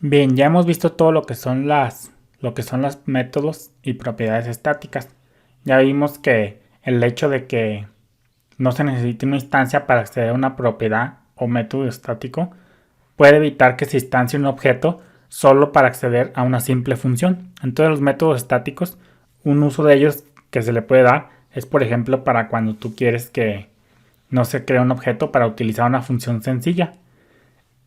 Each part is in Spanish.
Bien, ya hemos visto todo lo que son los métodos y propiedades estáticas. Ya vimos que el hecho de que no se necesite una instancia para acceder a una propiedad o método estático puede evitar que se instancie un objeto solo para acceder a una simple función. Entonces los métodos estáticos, un uso de ellos que se le puede dar es, por ejemplo, para cuando tú quieres que no se cree un objeto para utilizar una función sencilla.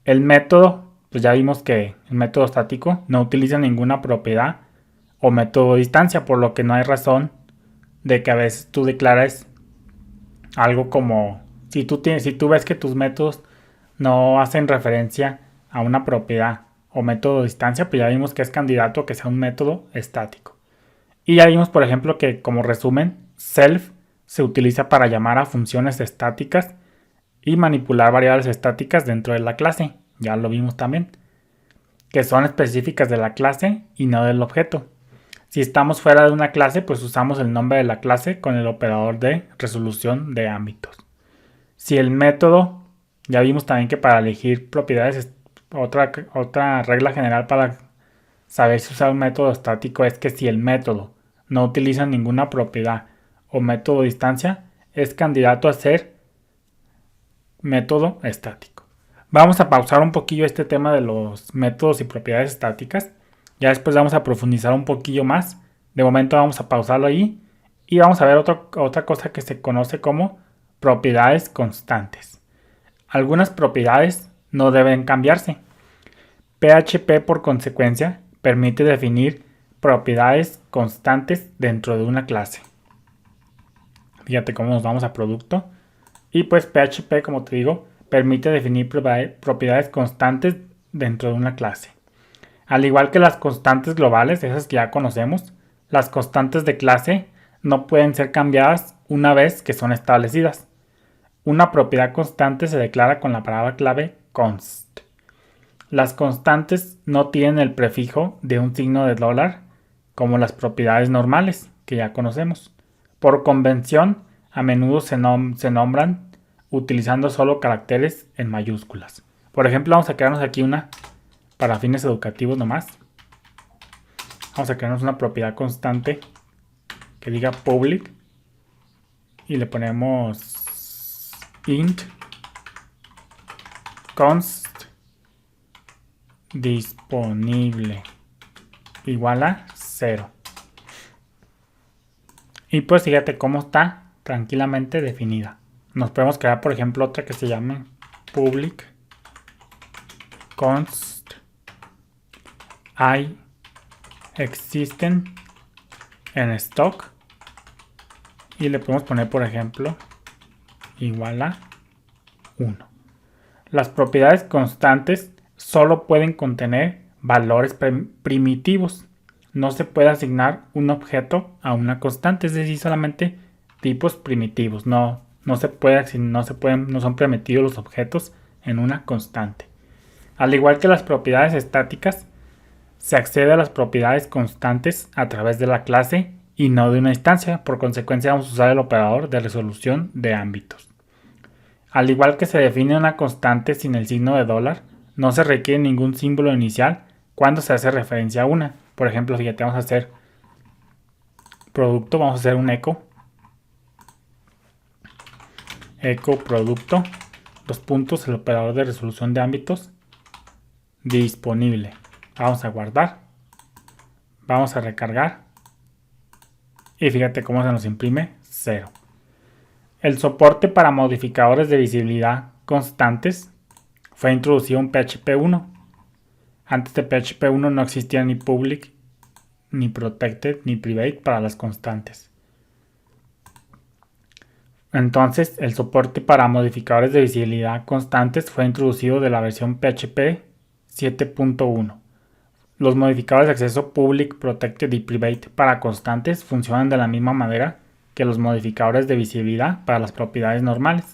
El método, pues ya vimos que el método estático no utiliza ninguna propiedad o método de distancia, por lo que no hay razón de que a veces tú declares algo como si tú ves que tus métodos no hacen referencia a una propiedad o método de distancia, pues ya vimos que es candidato a que sea un método estático. Y ya vimos, por ejemplo, que como resumen, self se utiliza para llamar a funciones estáticas y manipular variables estáticas dentro de la clase. Ya lo vimos también, que son específicas de la clase y no del objeto. Si estamos fuera de una clase, pues usamos el nombre de la clase con el operador de resolución de ámbitos. Si el método, ya vimos también que para elegir propiedades, otra regla general para saber si usar un método estático es que si el método no utiliza ninguna propiedad o método de distancia, es candidato a ser método estático. Vamos a pausar un poquillo este tema de los métodos y propiedades estáticas. Ya después vamos a profundizar un poquillo más. De momento vamos a pausarlo ahí y vamos a ver otra cosa que se conoce como propiedades constantes. Algunas propiedades no deben cambiarse. PHP, por consecuencia, permite definir propiedades constantes dentro de una clase. Fíjate cómo nos vamos a producto. Y pues PHP, como te digo, permite definir propiedades constantes dentro de una clase. Al igual que las constantes globales, esas que ya conocemos, las constantes de clase no pueden ser cambiadas una vez que son establecidas. Una propiedad constante se declara con la palabra clave const. Las constantes no tienen el prefijo de un signo de dólar como las propiedades normales que ya conocemos. Por convención, a menudo se nombran utilizando solo caracteres en mayúsculas. Por ejemplo, vamos a crearnos aquí una para fines educativos nomás. Vamos a crearnos una propiedad constante que diga public y le ponemos int const disponible igual a 0. Y pues fíjate cómo está tranquilamente definida. Nos podemos crear, por ejemplo, otra que se llame public const I existen en stock y le podemos poner, por ejemplo, igual a 1. Las propiedades constantes solo pueden contener valores primitivos. No se puede asignar un objeto a una constante, es decir, solamente tipos primitivos. No son permitidos los objetos en una constante. Al igual que las propiedades estáticas, se accede a las propiedades constantes a través de la clase y no de una instancia. Por consecuencia, vamos a usar el operador de resolución de ámbitos. Al igual que se define una constante sin el signo de dólar, no se requiere ningún símbolo inicial cuando se hace referencia a una. Por ejemplo, fíjate, vamos a hacer producto, vamos a hacer un eco producto, dos puntos, el operador de resolución de ámbitos, disponible. Vamos a guardar, vamos a recargar y fíjate cómo se nos imprime 0. El soporte para modificadores de visibilidad constantes fue introducido en PHP 1. Antes de PHP 1 no existía ni public, ni protected, ni private para las constantes. Entonces, el soporte para modificadores de visibilidad constantes fue introducido de la versión PHP 7.1. Los modificadores de acceso public, protected y private para constantes funcionan de la misma manera que los modificadores de visibilidad para las propiedades normales.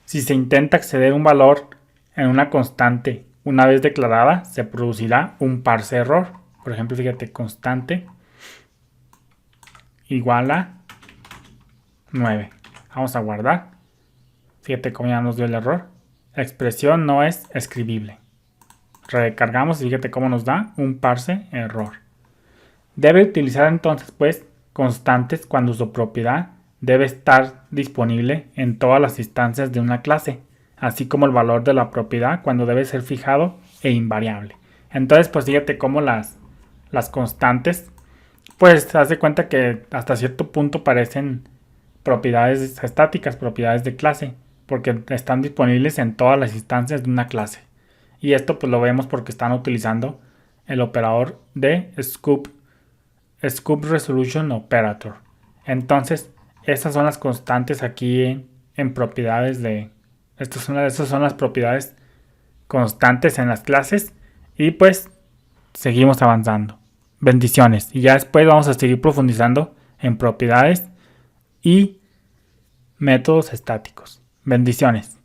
Si se intenta acceder a un valor en una constante una vez declarada, se producirá un parse error. Por ejemplo, fíjate, constante igual a 9. Vamos a guardar. Fíjate cómo ya nos dio el error. La expresión no es escribible. Recargamos y fíjate cómo nos da un parse error. Debe utilizar entonces pues constantes cuando su propiedad debe estar disponible en todas las instancias de una clase, así como el valor de la propiedad cuando debe ser fijado e invariable. Entonces pues fíjate cómo las constantes pues te das de cuenta que hasta cierto punto parecen propiedades estáticas, propiedades de clase, porque están disponibles en todas las instancias de una clase. Y esto pues lo vemos porque están utilizando el operador de scope resolution operator. Entonces, estas son las constantes aquí en propiedades de... Estas son las propiedades constantes en las clases. Y pues seguimos avanzando. Bendiciones. Y ya después vamos a seguir profundizando en propiedades y métodos estáticos. Bendiciones.